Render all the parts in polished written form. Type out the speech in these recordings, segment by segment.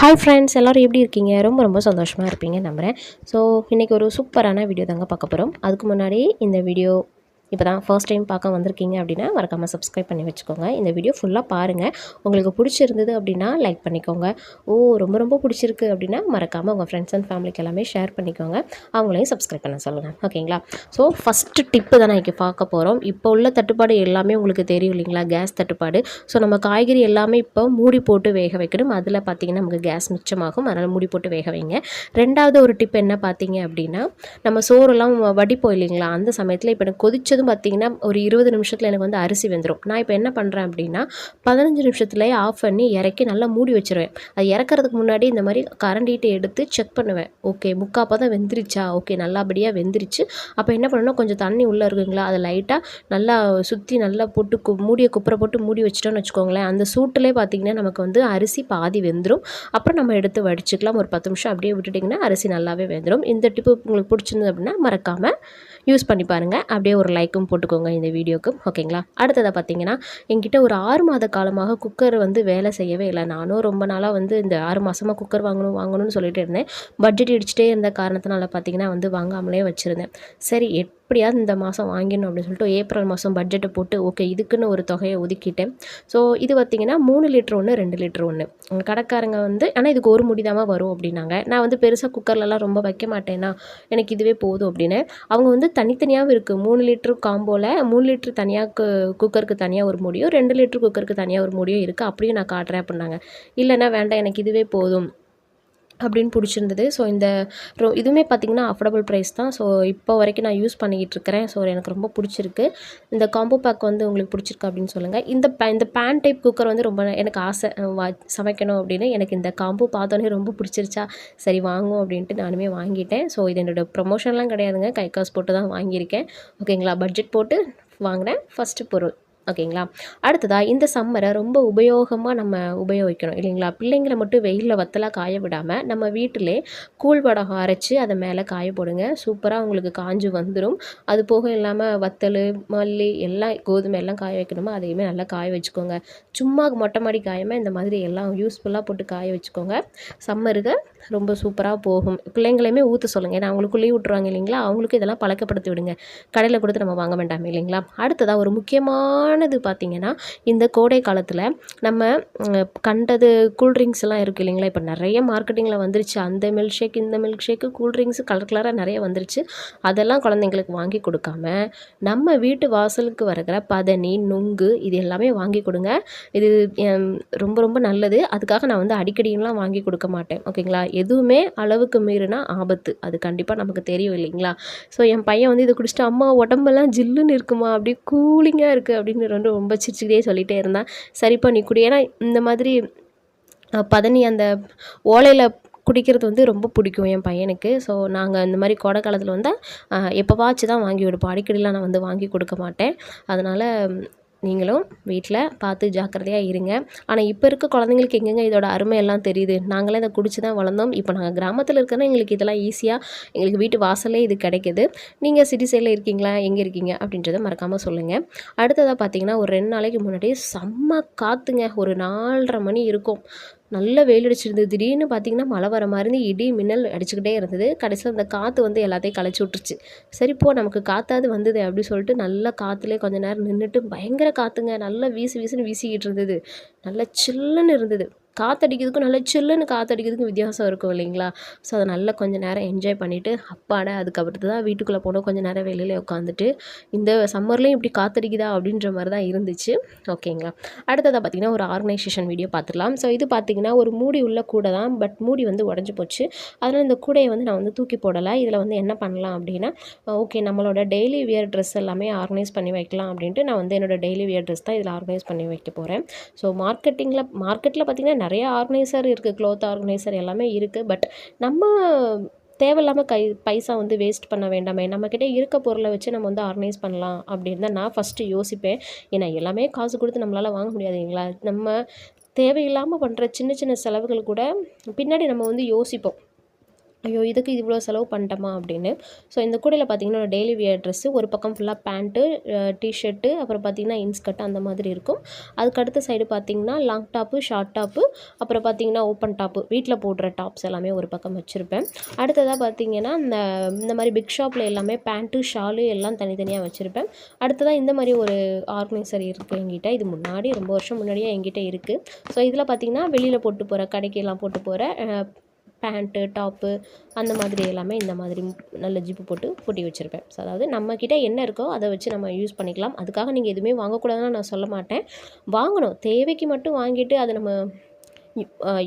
Hi friends, எல்லோரும் எப்படி இருக்கீங்க? ரொம்ப ரொம்ப சந்தோஷமாக இருப்பீங்க நம்புகிறேன். ஸோ இன்றைக்கி ஒரு சூப்பரான வீடியோ தாங்க பார்க்க போகிறோம். அதுக்கு முன்னாடி இந்த வீடியோ இப்போ தான் ஃபர்ஸ்ட் டைம் பார்க்க வந்திருக்கீங்க அப்படின்னா மறக்காமல் சப்ஸ்கிரைப் பண்ணி வச்சுக்கோங்க. இந்த வீடியோ ஃபுல்லாக பாருங்கள். உங்களுக்கு பிடிச்சிருந்தது அப்படின்னா லைக் பண்ணிக்கோங்க. ரொம்ப ரொம்ப பிடிச்சிருக்கு அப்படின்னா மறக்காமல் உங்கள் ஃப்ரெண்ட்ஸ் அண்ட் ஃபேமிலிக்கு எல்லாமே ஷேர் பண்ணிக்கோங்க. அவங்களையும் சப்ஸ்கிரைப் பண்ண சொல்லுங்கள். ஓகேங்களா? ஸோ ஃபஸ்ட்டு டிப்பு தான் நான் இன்றைக்கி பார்க்க போகிறோம். இப்போ உள்ள தட்டுப்பாடு எல்லாமே உங்களுக்கு தெரியும் இல்லைங்களா? கேஸ் தட்டுப்பாடு. ஸோ நம்ம காய்கறி எல்லாமே இப்போ மூடி போட்டு வேக வைக்கணும். அதில் பார்த்திங்கன்னா நமக்கு கேஸ் மிச்சமாகும். அதனால் மூடி போட்டு வேக வைங்க. ரெண்டாவது ஒரு டிப் என்ன பார்த்தீங்க அப்படின்னா, நம்ம சோறெல்லாம் வடிப்போம் இல்லைங்களா? அந்த சமயத்தில் இப்போ எனக்கு கொதிச்சதும் பார்த்திங்கன்னா ஒரு 20 நிமிஷத்தில் எனக்கு வந்து அரிசி வெந்துடும். நான் இப்போ என்ன பண்ணுறேன் அப்படின்னா 15 நிமிஷத்துலேயே ஆஃப் பண்ணி இறக்கி நல்லா மூடி வச்சுருவேன். அது இறக்கிறதுக்கு முன்னாடி இந்த மாதிரி கரண்டிட்டு எடுத்து செக் பண்ணுவேன். ஓகே, முக்கால் தான் வெந்துருச்சா? ஓகே, நல்லபடியாக வெந்துருச்சு. அப்போ என்ன பண்ணணும், கொஞ்சம் தண்ணி உள்ளே இருக்குங்களா, அதை லைட்டாக நல்லா சுற்றி நல்லா போட்டு மூடியை குப்புற போட்டு மூடி வச்சிட்டோன்னு வச்சுக்கோங்களேன். அந்த சூட்டிலே பார்த்திங்கன்னா நமக்கு வந்து அரிசி பாதி வெந்துடும். அப்புறம் நம்ம எடுத்து வடிச்சுக்கலாம். ஒரு 10 நிமிஷம் அப்படியே விட்டுட்டிங்கன்னா அரிசி நல்லாவே வெந்துடும். இந்த டிப்பு உங்களுக்கு பிடிச்சிருந்தது அப்படின்னா மறக்காமல் யூஸ் பண்ணி பாருங்கள். அப்படியே ஒரு லைக்கும் போட்டுக்கோங்க இந்த வீடியோக்கு. ஓகேங்களா? அடுத்ததாக பார்த்தீங்கன்னா, என்கிட்ட ஒரு 6 மாத காலமாக குக்கர் வந்து வேலை செய்யவே இல்லை. நானும் ரொம்ப நாளாக வந்து இந்த 6 மாதமாக குக்கர் வாங்கணும்னு சொல்லிட்டு இருந்தேன். பட்ஜெட் இடிச்சிட்டே இருந்த காரணத்தினால பார்த்தீங்கன்னா வந்து வாங்காமலே வச்சுருந்தேன். சரி, எப்படியாவது இந்த மாதம் வாங்கிடணும் அப்படின்னு சொல்லிட்டு ஏப்ரல் மாதம் பட்ஜெட்டை போட்டு ஓகே இதுக்குன்னு ஒரு தொகையை ஒதுக்கிட்டேன். ஸோ இது பார்த்திங்கன்னா 3 லிட்டர் ஒன்று, 2 லிட்டர் ஒன்று. கடைக்காரங்க வந்து ஆனால் இதுக்கு ஒரு முடி தான் வரும் அப்படின்னாங்க. நான் வந்து பெருசாக குக்கர்லலாம் ரொம்ப வைக்க மாட்டேன்னா எனக்கு இதுவே போதும் அப்படின்னு. அவங்க வந்து தனித்தனியாகவும் இருக்குது. 3 லிட்டரு காம்போவில் 3 லிட்டர் தனியாக குக்கருக்கு தனியாக ஒரு முடியும், 2 லிட்டர் குக்கருக்கு தனியாக ஒரு முடியும் இருக்குது. அப்படியும் நான் காட்டுறேன் அப்படின்னாங்க. இல்லைன்னா வேண்டாம், எனக்கு இதுவே போதும் அப்படின்னு பிடிச்சிருந்தது. ஸோ இந்த இதுவுமே பார்த்திங்கன்னா அஃபோர்டபுள் ப்ரைஸ் தான். ஸோ இப்போ வரைக்கும் நான் யூஸ் பண்ணிக்கிட்டு இருக்கிறேன். ஸோ எனக்கு ரொம்ப பிடிச்சிருக்கு. இந்த காம்போ பேக் வந்து உங்களுக்கு பிடிச்சிருக்கு அப்படின்னு சொல்லுங்கள். இந்த பேன் டைப் குக்கர் வந்து ரொம்ப எனக்கு ஆசை சமைக்கணும் அப்படின்னு. எனக்கு இந்த காம்போ பார்த்தோன்னே ரொம்ப பிடிச்சிருச்சா, சரி வாங்குவோம் அப்படின்ட்டு நானுமே வாங்கிட்டேன். ஸோ இது என்னோடய ப்ரொமோஷன்லாம் கிடையாதுங்க, கை காசு போட்டு தான் வாங்கியிருக்கேன். ஓகேங்களா? பட்ஜெட் போட்டு வாங்கினேன் ஃபஸ்ட்டு பொருள். ஓகேங்களா? அடுத்ததாக இந்த சம்மரை ரொம்ப உபயோகமாக நம்ம உபயோகிக்கணும் இல்லைங்களா? பிள்ளைங்களை மட்டும் வெயிலில் வத்தலாக காய விடாமல் நம்ம வீட்டிலே கூழ் வடகம் அரைச்சி அதை மேலே காய போடுங்க. சூப்பராக உங்களுக்கு காஞ்சு வந்துடும். அது போக இல்லாமல் வத்தல், மல்லி எல்லாம், கோதுமை எல்லாம் காய வைக்கணுமோ அதையுமே நல்லா காய வச்சுக்கோங்க. சும்மா மொட்டை மாடி காயாமல் இந்த மாதிரி எல்லாம் யூஸ்ஃபுல்லாக போட்டு காய வச்சுக்கோங்க. சம்மருக்கு ரொம்ப சூப்பராக போகும். பிள்ளைங்களையுமே ஊற்ற சொல்லுங்கள். ஏன்னா அவங்களுக்கு லீவ் விட்ருவாங்க இல்லைங்களா? அவங்களுக்கு இதெல்லாம் பழக்கப்படுத்தி விடுங்க. கடையில் கொடுத்து நம்ம வாங்க வேண்டாம் இல்லைங்களா? அடுத்ததாக ஒரு முக்கியமானது பார்த்திங்கன்னா, இந்த கோடை காலத்தில் நம்ம கண்டது கூல்ட்ரிங்க்ஸ் எல்லாம் இருக்குது இல்லைங்களா? இப்போ நிறைய மார்க்கெட்டிங்கில் வந்துருச்சு. அந்த மில்க் ஷேக், இந்த மில்க் ஷேக்கு, கூல்ட்ரிங்க்ஸு கலர் கலராக நிறைய வந்துருச்சு. அதெல்லாம் குழந்தைங்களுக்கு வாங்கி கொடுக்காம நம்ம வீட்டு வாசலுக்கு வருகிற பதனி, நுங்கு இது எல்லாமே வாங்கி கொடுங்க. இது ரொம்ப ரொம்ப நல்லது. அதுக்காக நான் வந்து அடிக்கடிலாம் வாங்கி கொடுக்க மாட்டேன். ஓகேங்களா? எதுவுமே அளவுக்கு மீறினா ஆபத்து. அது கண்டிப்பாக நமக்கு தெரியும் இல்லைங்களா? ஸோ என் பையன் வந்து இதை குடிச்சிட்டு அம்மா உடம்பெல்லாம் ஜில்லுன்னு இருக்குமா, அப்படியே கூலிங்காக இருக்குது அப்படின்னு ரொம்ப சிரிச்சுக்கிட்டே சொல்லிகிட்டே இருந்தான். சரிப்பா நீ குடி. ஏன்னா இந்த மாதிரி பதனி அந்த ஓலையில் குடிக்கிறது வந்து ரொம்ப பிடிக்கும் என் பையனுக்கு. ஸோ நாங்கள் இந்த மாதிரி கோடை காலத்தில் வந்தால் எப்போவாச்சும் தான் வாங்கி கொடுப்போம். அடிக்கடிலாம் நான் வந்து வாங்கி கொடுக்க மாட்டேன். அதனால் நீங்களும் வீட்டில் பார்த்து ஜாக்கிரதையாக இருங்க. ஆனால் இப்போ இருக்க குழந்தைங்களுக்கு எங்கெங்க இதோட அருமை எல்லாம் தெரியுது. நாங்களே இதை குடிச்சு தான் வளர்ந்தோம். இப்போ நாங்கள் கிராமத்தில் இருக்கிறோன்னா எங்களுக்கு இதெல்லாம் ஈஸியாக எங்களுக்கு வீட்டு வாசலே இது கிடைக்கிது. நீங்கள் சிட்டி சைடில் இருக்கீங்களா, எங்கே இருக்கீங்க அப்படின்றத மறக்காமல் சொல்லுங்கள். அடுத்ததாக பார்த்தீங்கன்னா ஒரு 2 நாளைக்கு முன்னாடி செம்ம காற்றுங்க. ஒரு 4:30 மணி இருக்கும். நல்ல வெயில் அடிச்சிருந்தது. திடீர்னு பார்த்திங்கன்னா மழை வர மாதிரி இடி மின்னல் அடிச்சுக்கிட்டே இருந்தது. கடைசியில் அந்த காற்று வந்து எல்லாத்தையும் கலைச்சி விட்டுருச்சு. சரி போ, நமக்கு காற்றாவது வந்தது அப்படின்னு சொல்லிட்டு நல்லா காற்றுலேயே கொஞ்சம் நேரம் நின்றுட்டு பயங்கர காற்றுங்க. நல்லா வீசுன்னு வீசிக்கிட்டு இருந்தது. நல்லா சில்லுன்னு இருந்தது. காற்றடிக்கிறதுக்கும் நல்லா சில்லுன்னு காற்றடிக்கிறதுக்கும் வித்தியாசம் இருக்கும் இல்லைங்களா? ஸோ அதை நல்லா கொஞ்சம் நேரம் என்ஜாய் பண்ணிவிட்டு அப்பாடா அதுக்கப்புறத்து தான் வீட்டுக்குள்ளே போனோம். கொஞ்சம் நேரம் வெளியில் உட்காந்துட்டு இந்த சம்மர்லேயும் இப்படி காற்றடிக்குதா அப்படின்ற மாதிரி தான் இருந்துச்சு. ஓகேங்களா? அடுத்ததாக பார்த்திங்கன்னா ஒரு ஆர்கனைசேஷன் வீடியோ பார்த்துடலாம். ஸோ இது பார்த்திங்கன்னா ஒரு மூடி உள்ள கூடை தான். பட் மூடி வந்து உடஞ்சி போச்சு. அதனால் இந்த கூடையை வந்து நான் வந்து தூக்கி போடலை. இதில் வந்து என்ன பண்ணலாம் அப்படின்னா, ஓகே நம்மளோட டெய்லி வியர் ட்ரெஸ் எல்லாமே ஆர்கனைஸ் பண்ணி வைக்கலாம் அப்படின்ட்டு நான் வந்து என்னோடய டெய்லி வியர் ட்ரெஸ் தான் இதில் ஆர்கனைஸ் பண்ணி வைக்க போகிறேன். ஸோ மார்க்கெட்டில் பார்த்திங்கன்னா நிறைய ஆர்கனைசர் இருக்குது. க்ளோத் ஆர்கனைசர் எல்லாமே இருக்குது. பட் நம்ம தேவையில்லாமல் பைசா வந்து வேஸ்ட் பண்ண வேண்டாமே, நம்மக்கிட்ட இருக்க பொருளை வச்சு நம்ம வந்து ஆர்கனைஸ் பண்ணலாம் அப்படின்னு தான் நான் ஃபஸ்ட்டு யோசிப்பேன். ஏன்னா எல்லாமே காசு கொடுத்து நம்மளால் வாங்க முடியாது இல்லைங்களா? நம்ம தேவையில்லாமல் பண்ணுற சின்ன சின்ன செலவுகள் கூட பின்னாடி நம்ம வந்து யோசிப்போம். ஐயோ! இதுக்கு இவ்வளோ செலவு பண்ணிட்டோமா அப்படின்னு. ஸோ இந்த கூடையில பார்த்தீங்கன்னா, டெய்லி வியர் ட்ரெஸ்ஸு ஒரு பக்கம் ஃபுல்லாக பேண்ட்டு, டீ-ஷர்ட்டு, அப்புறம் பார்த்தீங்கன்னா இன்ஸ்கர்ட் அந்த மாதிரி இருக்கும். அதுக்கு அடுத்த சைடு பார்த்தீங்கன்னா, லாங் டாப்பு, ஷார்ட் டாப்பு, அப்புறம் பார்த்தீங்கன்னா ஓப்பன் டாப்பு, வீட்ல போடுற டாப்ஸ் எல்லாமே ஒரு பக்கம் வச்சுருப்பேன். அடுத்ததா பார்த்தீங்கன்னா, இந்த மாரி பிக் ஷாப்பில் எல்லாமே பேண்ட்டு, ஷாலு எல்லாம் தனித்தனியா வச்சுருப்பேன். அடுத்ததா இந்த மாரி ஒரு ஆர்கனைசர் இருக்குது என்கிட்ட. இது முன்னாடி ரொம்ப வருஷம் முன்னாடியே என்கிட்ட இருக்குது. ஸோ இதில் பார்த்தீங்கன்னா, வெளியில போட்டு போற கடைக்கெல்லாம் போட்டு போற பேண்ட்டு, டாப்பு அந்த மாதிரி எல்லாமே இந்த மாதிரி நல்ல ஜிப்பு போட்டு பூட்டி வச்சுருப்பேன். ஸோ அதாவது நம்மக்கிட்ட என்ன இருக்கோ அதை வச்சு நம்ம யூஸ் பண்ணிக்கலாம். அதுக்காக நீங்கள் எதுவுமே வாங்கக்கூடாதுன்னு நான் சொல்ல மாட்டேன். வாங்கணும். தேவைக்கு மட்டும் வாங்கிட்டு அதை நம்ம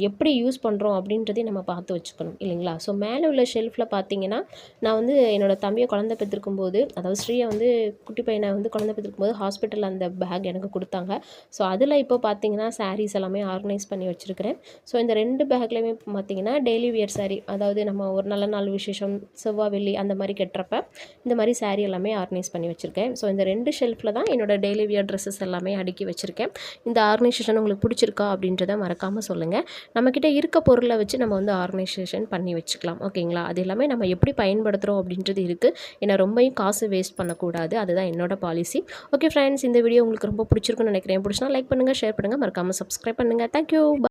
எப்படி யூஸ் பண்ணுறோம் அப்படின்றதையும் நம்ம பார்த்து வச்சுக்கணும் இல்லைங்களா? ஸோ மேலே உள்ள ஷெல்ஃபில் பார்த்தீங்கன்னா, நான் வந்து என்னோட தம்பியை குழந்தை பெற்றிருக்கும்போது, அதாவது ஸ்ரீயை வந்து குட்டி பையனை வந்து குழந்தை பெற்றிருக்கும்போது ஹாஸ்பிட்டலில் அந்த பேக் எனக்கு கொடுத்தாங்க. ஸோ அதில் இப்போ பார்த்தீங்கன்னா சாரீஸ் எல்லாமே ஆர்கனைஸ் பண்ணி வச்சுருக்கிறேன். ஸோ இந்த 2 பேக்லேயுமே பார்த்தீங்கன்னா டெய்லி வியர் சாரீ, அதாவது நம்ம ஒரு நல்ல நாள் விசேஷம், செவ்வாய், வெள்ளி அந்த மாதிரி கட்டுறப்ப இந்த மாதிரி சாரீ எல்லாமே ஆர்கனைஸ் பண்ணி வச்சுருக்கேன். ஸோ இந்த 2 ஷெல்ஃபில் தான் என்னோட டெய்லி வியர் ட்ரெஸ்ஸஸ் எல்லாமே அடுக்கி வச்சுருக்கேன். இந்த ஆர்கனைசேஷன் உங்களுக்கு பிடிச்சிருக்கா அப்படின்றத மறக்காமல் சொல்லுங்கள். நம்மக்கிட்ட இருக்க பொருளை வச்சு நம்ம வந்து ஆர்கனைசேஷன் பண்ணி வச்சுக்கலாம். ஓகேங்களா? அது எல்லாமே நம்ம எப்படி பயன்படுத்துகிறோம் அப்படின்றது இருக்குது. ஏன்னா ரொம்பவும் காசு வேஸ்ட் பண்ணக்கூடாது. அதுதான் என்னோட பாலிசி. ஓகே ஃப்ரெண்ட்ஸ், இந்த வீடியோ உங்களுக்கு ரொம்ப பிடிச்சிருக்குன்னு நினைக்கிறேன். பிடிச்சினா லைக் பண்ணுங்கள், ஷேர் பண்ணுங்கள், மறக்காமல் சப்ஸ்கிரைப் பண்ணுங்கள். தேங்க்யூ.